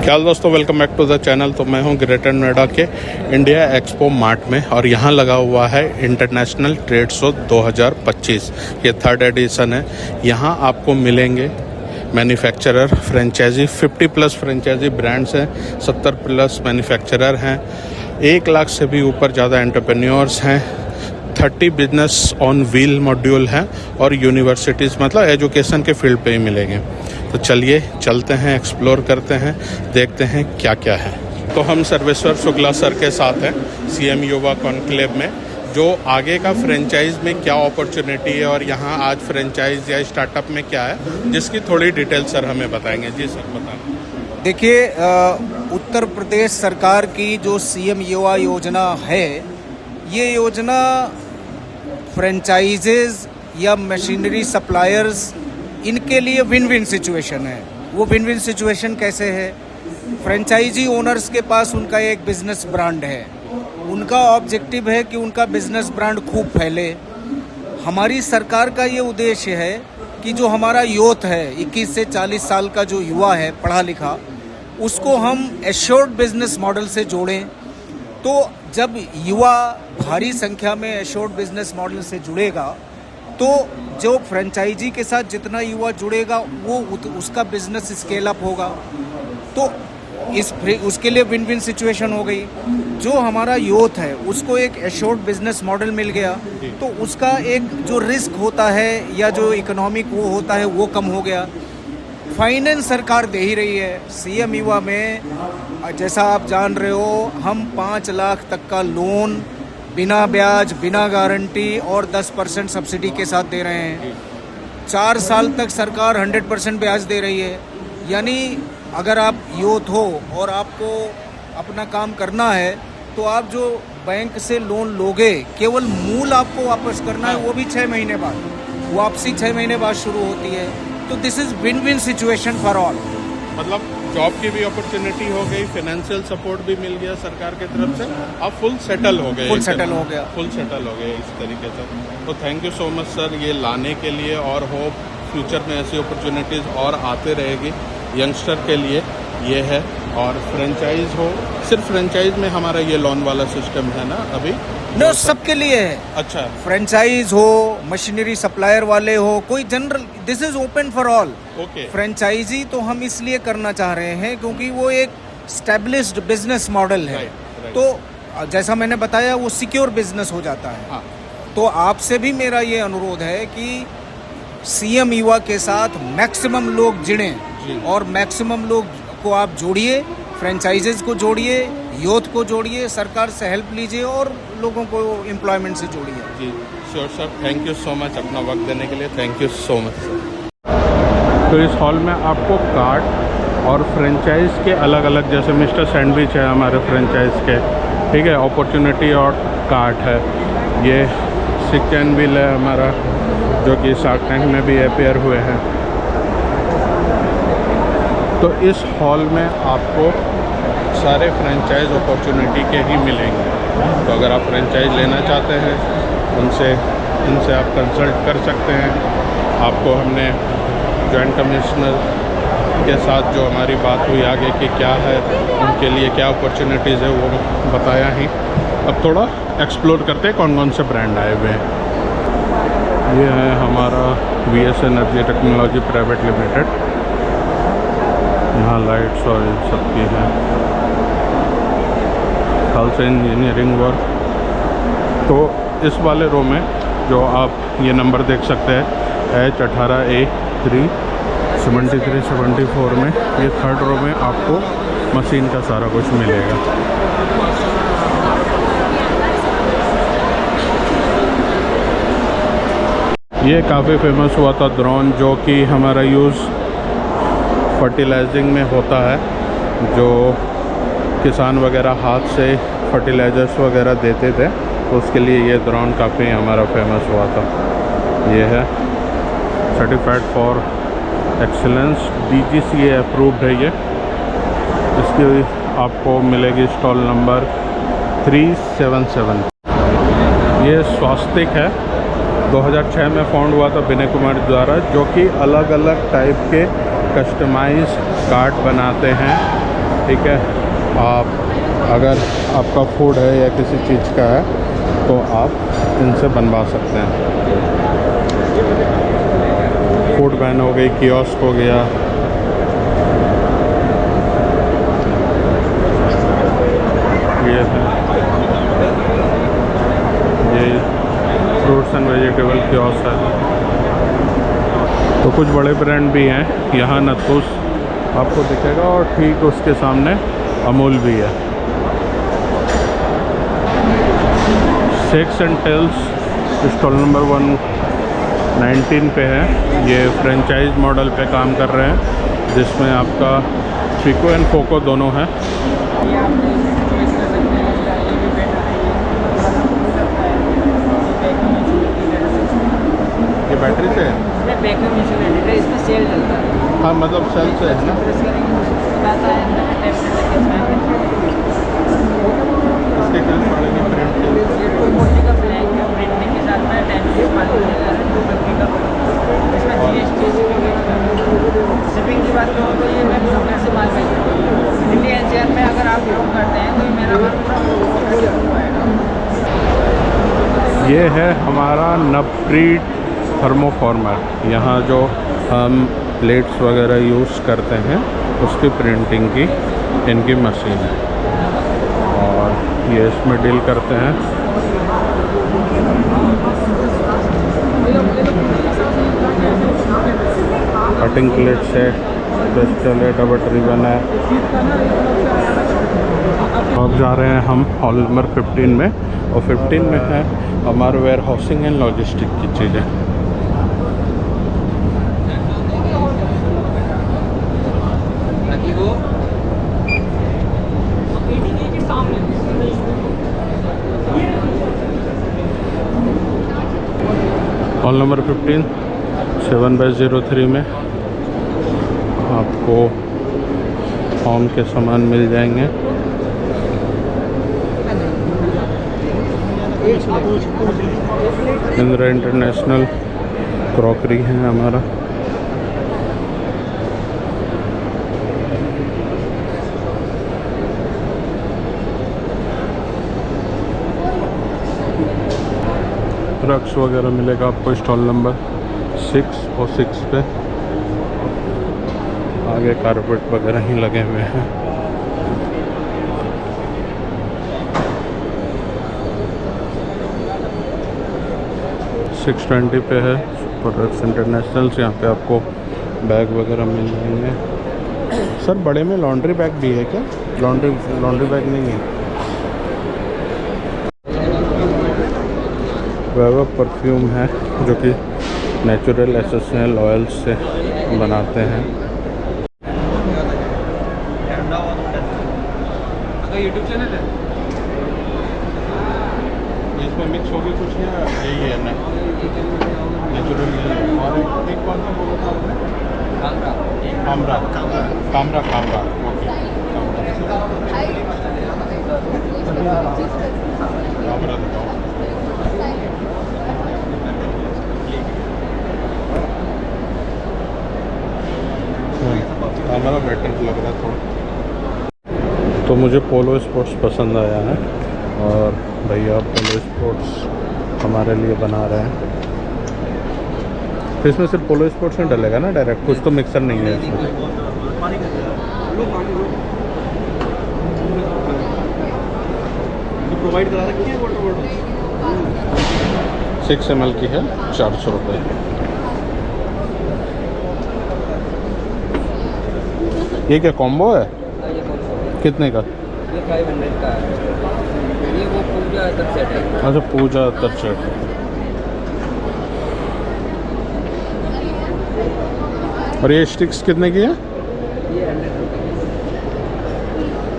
क्या हाल दोस्तों, welcome back to the channel. तो मैं हूं ग्रेटर नोएडा के इंडिया एक्सपो मार्ट में और यहां लगा हुआ है इंटरनेशनल ट्रेड शो 2025। ये थर्ड एडिशन है। यहां आपको मिलेंगे manufacturer, franchisee, 50 plus franchisee brands हैं, 70 प्लस मैन्युफैक्चरर हैं, 1 लाख से भी ऊपर ज़्यादा एंटरप्रेन्योर्स हैं, 30 बिजनेस ऑन व्हील मॉड्यूल हैं और यूनिवर्सिटीज़, मतलब एजुकेशन के फील्ड पे ही मिलेंगे। तो चलिए चलते हैं, एक्सप्लोर करते हैं, देखते हैं क्या क्या है। तो हम सर्वेश्वर शुक्ला सर के साथ हैं सीएम युवा कॉन्क्लेव में, जो आगे का फ्रेंचाइज में क्या अपॉर्चुनिटी है और यहाँ आज फ्रेंचाइज या स्टार्टअप में क्या है, जिसकी थोड़ी डिटेल सर हमें बताएंगे। जी सर, बताएं। देखिए, उत्तर प्रदेश सरकार की जो सीएम युवा योजना है, ये योजना फ्रेंचाइजेज या मशीनरी सप्लायर्स, इनके लिए विन विन सिचुएशन है। वो विन विन सिचुएशन कैसे है? फ्रेंचाइजी ओनर्स के पास उनका एक बिजनेस ब्रांड है, उनका ऑब्जेक्टिव है कि उनका बिजनेस ब्रांड खूब फैले। हमारी सरकार का ये उद्देश्य है कि जो हमारा यूथ है, 21 से 40 साल का जो युवा है पढ़ा लिखा, उसको हम एश्योर्ड बिजनेस मॉडल से जोड़ें। तो जब युवा भारी संख्या में एश्योर्ड बिजनेस मॉडल से जुड़ेगा, तो जो फ्रेंचाइजी के साथ जितना युवा जुड़ेगा वो उसका बिजनेस स्केल अप होगा। तो उसके लिए विन विन सिचुएशन हो गई। जो हमारा यूथ है उसको एक एश्योर्ड बिजनेस मॉडल मिल गया, तो उसका एक जो रिस्क होता है या जो इकोनॉमिक वो होता है वो कम हो गया। फाइनेंस सरकार दे ही रही है। सीएम युवा में जैसा आप जान रहे हो, हम 5 लाख तक का लोन बिना ब्याज, बिना गारंटी और 10% सब्सिडी के साथ दे रहे हैं। 4 साल तक सरकार 100% ब्याज दे रही है। यानी अगर आप यूथ हो और आपको अपना काम करना है, तो आप जो बैंक से लोन लोगे, केवल मूल आपको वापस करना है, वो भी 6 महीने बाद। वापसी 6 महीने बाद शुरू होती है। तो this is win win situation for all. मतलब जॉब की भी अपॉर्चुनिटी हो गई, फाइनेंशियल सपोर्ट भी मिल गया सरकार की तरफ से, अब फुल सेटल हो गए। फुल सेटल हो गया इस तरीके से। तो thank you so much sir ये लाने के लिए, और होप फ्यूचर में ऐसी अपॉर्चुनिटीज़ और आते रहेगी यंगस्टर के लिए। ये है। और फ्रेंचाइज हो, सिर्फ फ्रेंचाइज में हमारा ये लोन वाला सिस्टम है ना अभी? नो, सबके लिए है। अच्छा, फ्रेंचाइज हो, मशीनरी सप्लायर वाले हो, कोई general, this is open for all. Okay. Franchisee तो हम इसलिए करना चाह रहे हैं क्योंकि वो एक स्टैब्लिश्ड बिजनेस मॉडल है। तो जैसा मैंने बताया, वो सिक्योर बिजनेस हो जाता है। हाँ। तो आपसे भी मेरा ये अनुरोध है कि सीएम युवा के साथ मैक्सिमम लोग जुड़ें और मैक्सिमम लोग को आप जोड़िए, फ्रेंचाइजेज को जोड़िए, यूथ को जोड़िए, सरकार से हेल्प लीजिए और लोगों को एम्प्लॉयमेंट से जोड़िए। जी sure sir, thank you so much अपना वक्त देने के लिए। Thank you so much sir. तो इस हॉल में आपको कार्ड और फ्रेंचाइज के अलग अलग, जैसे मिस्टर सैंडविच है हमारे फ्रेंचाइज के, ठीक है, अपॉर्चुनिटी और कार्ड है। ये सिक एंड व्हील है हमारा, जो कि शार्क टैंक में भी अपेयर हुए हैं। तो इस हॉल में आपको सारे फ्रेंचाइज अपॉर्चुनिटी के ही मिलेंगे। तो अगर आप फ्रेंचाइज लेना चाहते हैं, इनसे आप कंसल्ट कर सकते हैं। आपको हमने जॉइंट कमिश्नर के साथ जो हमारी बात हुई आगे कि क्या है, उनके लिए क्या अपॉर्चुनिटीज़ है, वो बताया ही। अब थोड़ा एक्सप्लोर करते हैं कौन कौन से ब्रांड आए हुए हैं। ये है हमारा VS energy technology private limited. यहाँ लाइट्स और इन सब की है। Khalsa engineering work. तो इस वाले रो में जो आप ये नंबर देख सकते हैं, H18A3 7374 में, ये थर्ड रो में आपको मशीन का सारा कुछ मिलेगा। ये काफ़ी फेमस हुआ था ड्रोन, जो कि हमारा यूज़ फर्टिलाइजिंग में होता है। जो किसान वगैरह हाथ से फर्टिलाइजर्स वगैरह देते थे, तो उसके लिए ये ड्रोन काफ़ी हमारा फेमस हुआ था। ये है certified for excellence, DGCA approved है ये। इसकी आपको मिलेगी स्टॉल नंबर 377। ये स्वास्तिक है, 2006 में फाउंड हुआ था विनय कुमार द्वारा, जो कि अलग अलग टाइप के कस्टमाइज कार्ड बनाते हैं ठीक है। आप अगर आपका फूड है या किसी चीज़ का है तो आप इनसे बनवा सकते हैं। फूड वैन हो गई, कियोस्क हो गया, ये है, ये फ्रूट्स एंड वेजिटेबल कियोस्क है। तो कुछ बड़े ब्रांड भी हैं यहाँ, नतूस आपको दिखेगा और ठीक उसके सामने अमूल भी है। Shakes and tails stall number 119 पे है। ये फ्रेंचाइज मॉडल पे काम कर रहे हैं, जिसमें आपका चिको एंड कोको दोनों हैं। ये बैटरी से है, इसमें बैकअप इंसुलेटेड है, इसमें सेल चलता है। हाँ मतलब सेल से है ना। प्रेस करेंगे तो उसमें आता है अंदर में टैप करके इसमें इसके क्या पड़ेगी प्रिंट के? ये 240 का फ्लैग है, प्रिंटिंग के साथ में 10 पीस माल मिलेगा, 250 का इसमें GST शिपिंग की बात करूँ तो ये मैं पूरा से माल भेज रहा हूँ दिल्ली NCR में। अगर आप लोग करते हैं तो ये मेरा माल पूरा ये है हमारा नवक्रीट थर्मोफॉर्मर। यहाँ जो हम प्लेट्स वगैरह यूज़ करते हैं उसकी प्रिंटिंग की इनकी मशीन है, और ये इसमें डील करते हैं। कटिंग प्लेट्स है, पेस्टल है, डबल रिबन है। अब जा रहे हैं हम हॉल नंबर 15 में, और 15 में है हमारा वेयर हाउसिंग एंड लॉजिस्टिक की चीज़ें। हॉल नंबर 15 7/03 में आपको होम के सामान मिल जाएंगे। इंदिरा इंटरनेशनल क्रॉकरी है हमारा। रक्स वगैरह मिलेगा आपको स्टॉल नंबर 6 और 6 पे। आगे कारपेट वगैरह ही लगे हुए हैं। $620 पे है प्रोडक्ट्स इंटरनेशनल। यहाँ पे आपको बैग वगैरह मिल जाएंगे। सर बड़े में लॉन्ड्री बैग भी है क्या? लॉन्ड्री बैग नहीं है। वेव परफ्यूम है जो कि नेचुरल एसेंशियल ऑयल्स से बनाते हैं। यूट्यूब चैनल है, इसमें मिक्स होगी कुछ या यही है ना नेचुरल? और एक कौन सा बोला था आपने? कामरा। ओके, कामरा बताओ। कामरा बेटर लग रहा है थोड़ा। तो मुझे पोलो स्पोर्ट्स पसंद आया है, और भैया पोलो स्पोर्ट्स हमारे लिए बना रहे हैं। तो इसमें सिर्फ पोलो स्पोर्ट्स में डलेगा ना डायरेक्ट? कुछ तो मिक्सर नहीं है इसमें। 6 ml की है, 400 रुपये। ये क्या कॉम्बो है? कितने का? ये 500 का है। ये वो पूजा तक सेट है। अच्छा, पूजा तक सेट। और ये स्टिक्स कितने की है? ये 100 रुपये।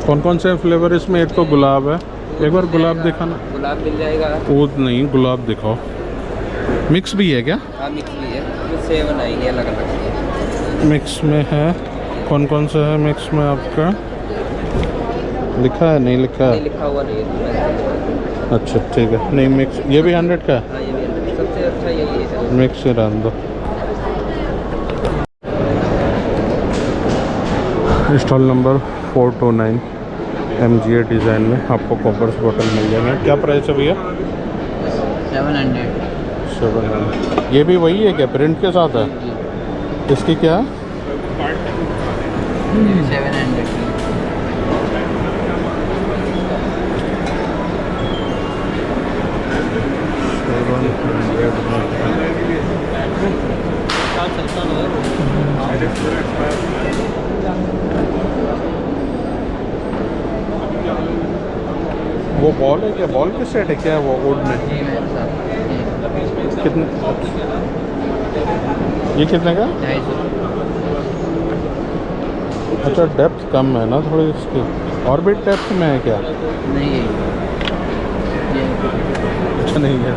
कौन कौन से फ्लेवर इसमें? एक तो गुलाब है, एक बार गुलाब दिखाना। गुलाब मिल जाएगा। ऊद नहीं, गुलाब दिखाओ। मिक्स भी है क्या? हाँ मिक्स भी है, इसमें 7 आएंगे अलग अलग। मिक्स में है, कौन कौन सा है मिक्स में आपका? लिखा है? नहीं लिखा है? नहीं लिखा हुआ नहीं है। अच्छा ठीक है, नहीं मिक्स। ये भी 100 का है? हाँ ये भी 100, सबसे अच्छा यही है। मिक्स ही रहने दो। स्टॉल नंबर 429 MGA डिज़ाइन में आपको कॉपर्स बॉटल मिल जाएंगे। क्या प्राइस है भैया? 700। 700। ये भी वही है क्या, प्रिंट के साथ है? इसकी क्या? 700। वो बॉल है क्या? बॉल के सेट है क्या वो वुड में? जी मेरे साथ कितने? ये कितने का? 250। अच्छा, डेप्थ कम है ना थोड़ी इसकी, और भी डेप्थ में है क्या? नहीं ये अच्छा नहीं है,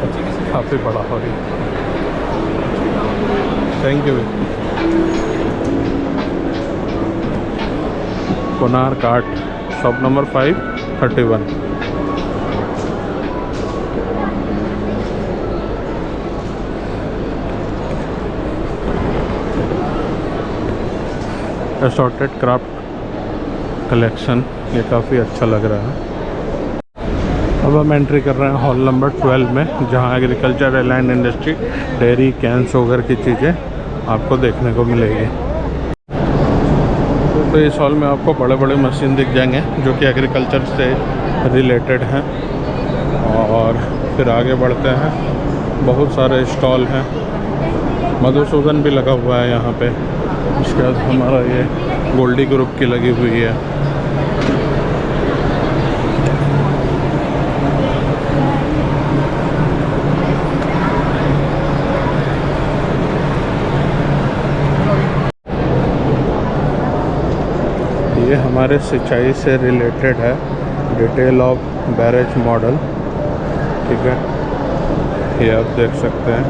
काफ़ी बड़ा हो रही। Thank you. Konark art, shop number 531। Assorted craft collection, ये काफ़ी अच्छा लग रहा है। अब हम एंट्री कर रहे हैं हॉल नंबर 12 में, जहां agriculture and industry, dairy, can, sugar की चीज़ें आपको देखने को मिलेगी। तो इस हॉल में आपको बड़े बड़े मशीन दिख जाएंगे जो कि एग्रीकल्चर से रिलेटेड हैं। और फिर आगे बढ़ते हैं, बहुत सारे स्टॉल हैं, मधुसूदन भी लगा हुआ है यहाँ पे। इसके बाद हमारा ये गोल्डी ग्रुप की लगी हुई है। ये हमारे सिंचाई से रिलेटेड है, डिटेल ऑफ बैरेज मॉडल, ठीक है, ये आप देख सकते हैं।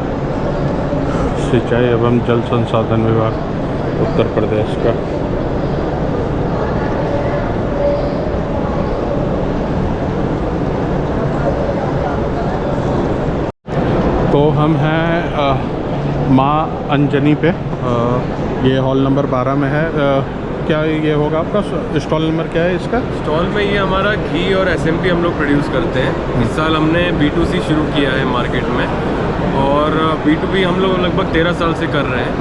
सिंचाई एवं जल संसाधन विभाग उत्तर प्रदेश का। तो हम हैं माँ अंजनी पे, ये हॉल नंबर 12 में है। क्या ये होगा आपका स्टॉल नंबर, क्या है इसका? स्टॉल में ये हमारा घी और SMP हम लोग प्रोड्यूस करते हैं। इस साल हमने B2C शुरू किया है मार्केट में, और B2B हम लोग लगभग 13 साल से कर रहे हैं।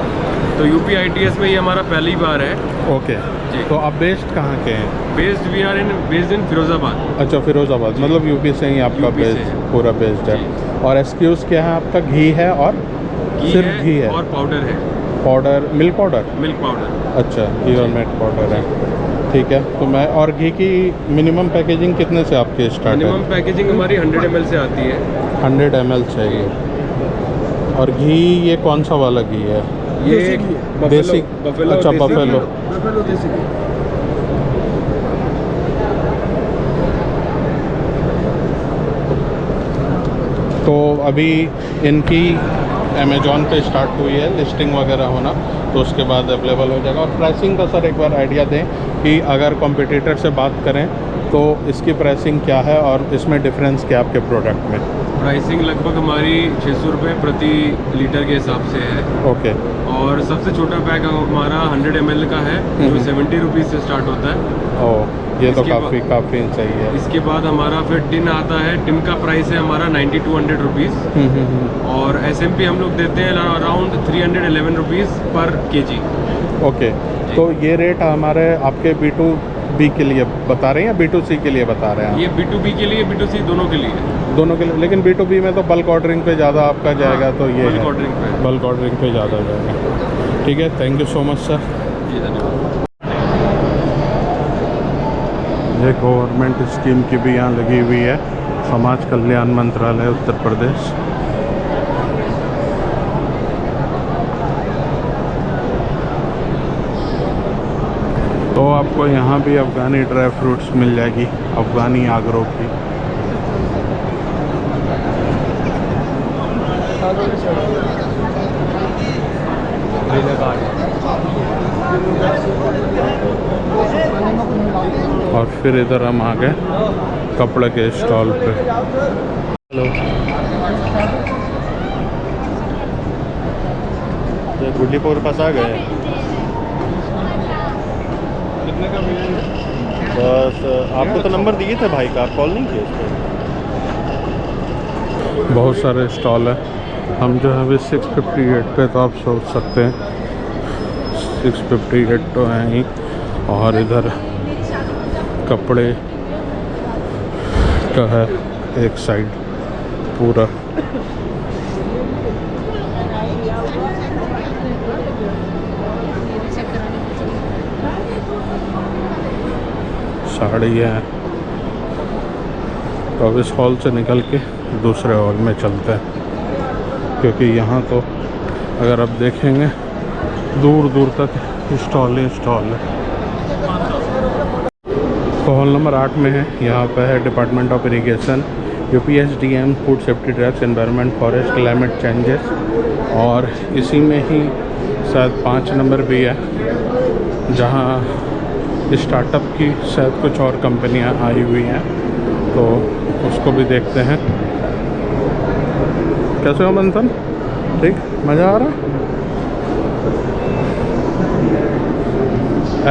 तो UP ITS में ये हमारा पहली बार है। ओके जी। तो आप बेस्ड कहाँ के हैं? Based in Firozabad. अच्छा, फिरोज़ाबाद, मतलब यूपी से ही आपका UP से बेस्ड, है। पूरा बेस्ड है। और SKUs क्या है आपका? घी है और सिर्फ घी है और पाउडर है, powder, milk powder? Milk powder. अच्छा, घी और मिल्क पाउडर है, ठीक है। तो मैं, और घी की मिनिमम पैकेजिंग कितने से आपकी स्टार्ट है? मिनिमम पैकेजिंग हमारी 100 ml से आती है। 100 ml चाहिए। और घी ये कौन सा वाला घी है? ये देसी? बफेलो। अच्छा, बफेलो। देसी घी। तो अभी इनकी अमेज़ॉन पे स्टार्ट हुई है लिस्टिंग वगैरह होना, तो उसके बाद अवेलेबल हो जाएगा। और प्राइसिंग का सर एक बार आइडिया दें कि अगर कॉम्पिटिटर से बात करें तो इसकी प्राइसिंग क्या है और इसमें डिफरेंस क्या आपके प्रोडक्ट में? प्राइसिंग लगभग हमारी 600 रुपये प्रति लीटर के हिसाब से है। ओके। और सबसे छोटा पैक हमारा 100 ml का है, जो 70 रुपीज़ से स्टार्ट होता है। ओह, ये तो काफ़ी सही है। इसके बाद हमारा फिर टिन आता है। टिन का प्राइस है हमारा 90 to 100 रुपीज़। और SMP हम लोग देते हैं अराउंड 311 रुपीज़ पर kg। ओके, तो ये रेट हमारे आपके B2B के लिए बता रहे हैं या B2C के लिए बता रहे हैं? ये B2B के लिए, B2C दोनों के लिए। दोनों के लिए, लेकिन B2B में तो बल्क ऑर्डरिंग पे ज़्यादा आपका जाएगा, तो ये बल्क ऑर्डरिंग पे। बल्क ऑर्डरिंग पे ज़्यादा जाएगा। ठीक है, thank you so much sir. जी धन्यवाद। ये गवर्नमेंट स्कीम की भी यहाँ लगी हुई है, समाज कल्याण मंत्रालय उत्तर प्रदेश। तो आपको यहाँ भी अफ़गानी ड्राई फ्रूट्स मिल जाएगी, अफ़गानी आगरों की। और फिर इधर हम आ गए कपड़े के स्टॉल पे। हेलो, गुड्डीपुर पास आ गए। कितने का मिलेंगे? बस आपको तो नंबर दिए थे भाई का, आप कॉल नहीं किए इस पर? बहुत सारे स्टॉल है। हम जो है अभी 658 पे, तो आप सोच सकते हैं 658 तो हैं ही। और इधर कपड़े का है एक साइड पूरा। साड़ी है। तो अब इस हॉल से निकल के दूसरे हॉल में चलते हैं, क्योंकि यहाँ तो अगर आप देखेंगे दूर दूर तक स्टॉल ही स्टॉल है। तो हॉल नंबर 8 में है। यहाँ पे है department of irrigation, UPSDM, food safety, drugs, environment, forest, climate changes. और इसी में ही शायद 5 नंबर भी है, जहाँ स्टार्टअप की शायद कुछ और कंपनियाँ आई हुई हैं, तो उसको भी देखते हैं। कैसे हो मंथन? ठीक, मज़ा आ रहा?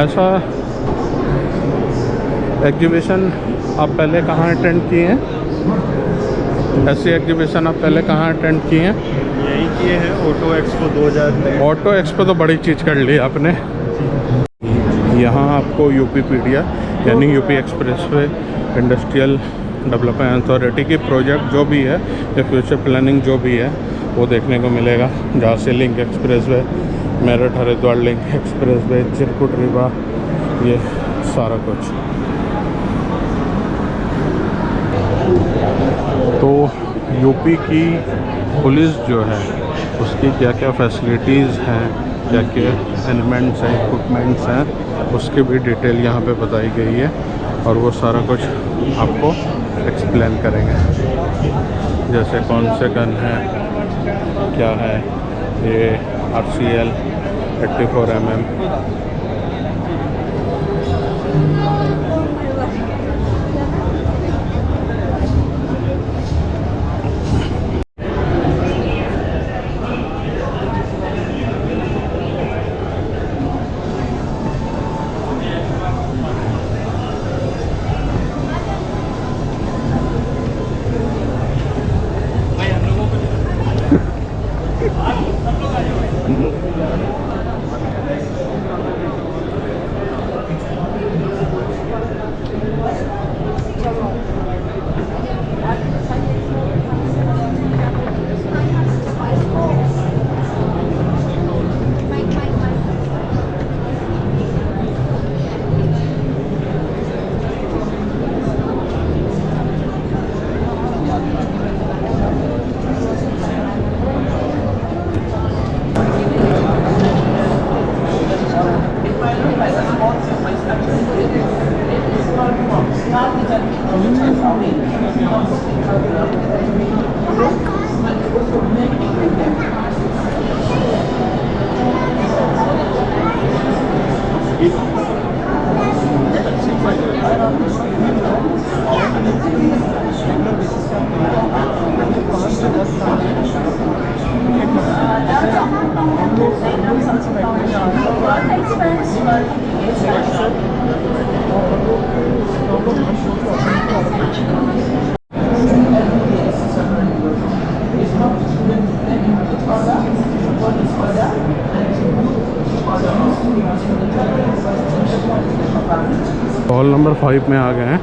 ऐसा एग्जीबिशन आप पहले कहाँ अटेंड किए हैं? ऐसी एग्जीबिशन आप पहले कहाँ अटेंड किए हैं? यही किए हैं, ऑटो एक्सपो 2023। ऑटो एक्सपो तो बड़ी चीज़ कर ली आपने। यहाँ आपको यूपीपीडिया यानी UP expressway industrial development authority की प्रोजेक्ट जो भी है या फ्यूचर प्लानिंग जो भी है वो देखने को मिलेगा, जहाँ से link expressway, Meerut Haridwar link expressway, Chitrakoot Rewa, ये सारा कुछ। तो यूपी की पुलिस जो है उसकी क्या क्या फैसिलिटीज़ हैं, क्या क्या एलिमेंट्स हैं, इक्विपमेंट्स हैं, उसकी भी डिटेल यहाँ पे बताई गई है। और वो सारा कुछ आपको एक्सप्लेन करेंगे, जैसे कौन से गन है, क्या है ये RCL 84mm। हॉल नंबर 5 में आ गए हैं।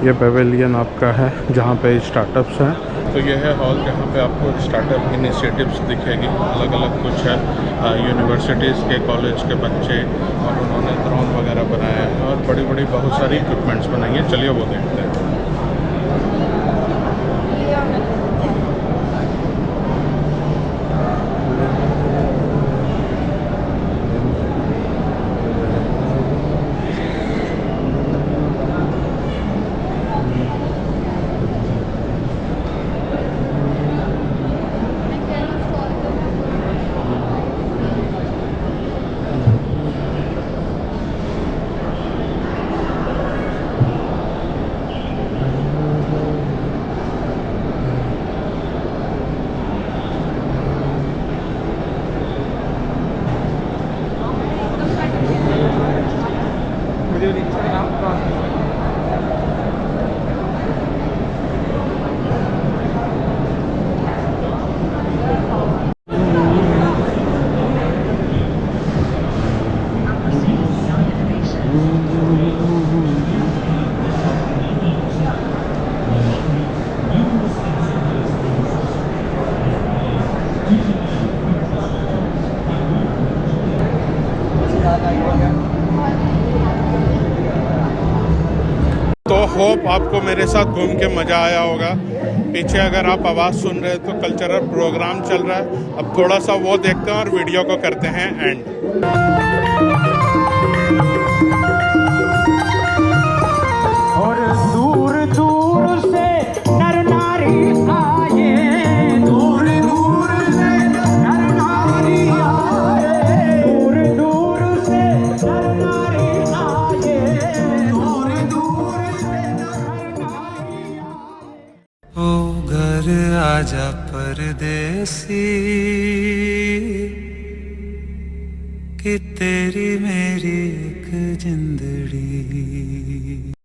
ये पेवेलियन आपका है जहाँ पे स्टार्टअप्स हैं। तो ये है हॉल जहाँ पे आपको स्टार्टअप इनिशिएटिव्स दिखेगी, अलग अलग कुछ है यूनिवर्सिटीज़ के, कॉलेज के बच्चे, और उन्होंने ड्रोन वगैरह बनाए हैं और बड़ी बड़ी बहुत सारी इक्विपमेंट्स बनाई हैं। चलिए वो देखते हैं। होप आपको मेरे साथ घूम के मज़ा आया होगा। पीछे अगर आप आवाज़ सुन रहे हैं तो कल्चरल प्रोग्राम चल रहा है। अब थोड़ा सा वो देखते हैं और वीडियो को करते हैं एंड। और दूर दूर से नर नारी आए, दूर दूर से नर नारी आए, दूर दूर से नर नारी आए, दूर दूर से नर नारी आए। ओ घर आजा परदेसी, कि तेरी मेरी एक जिंदड़ी।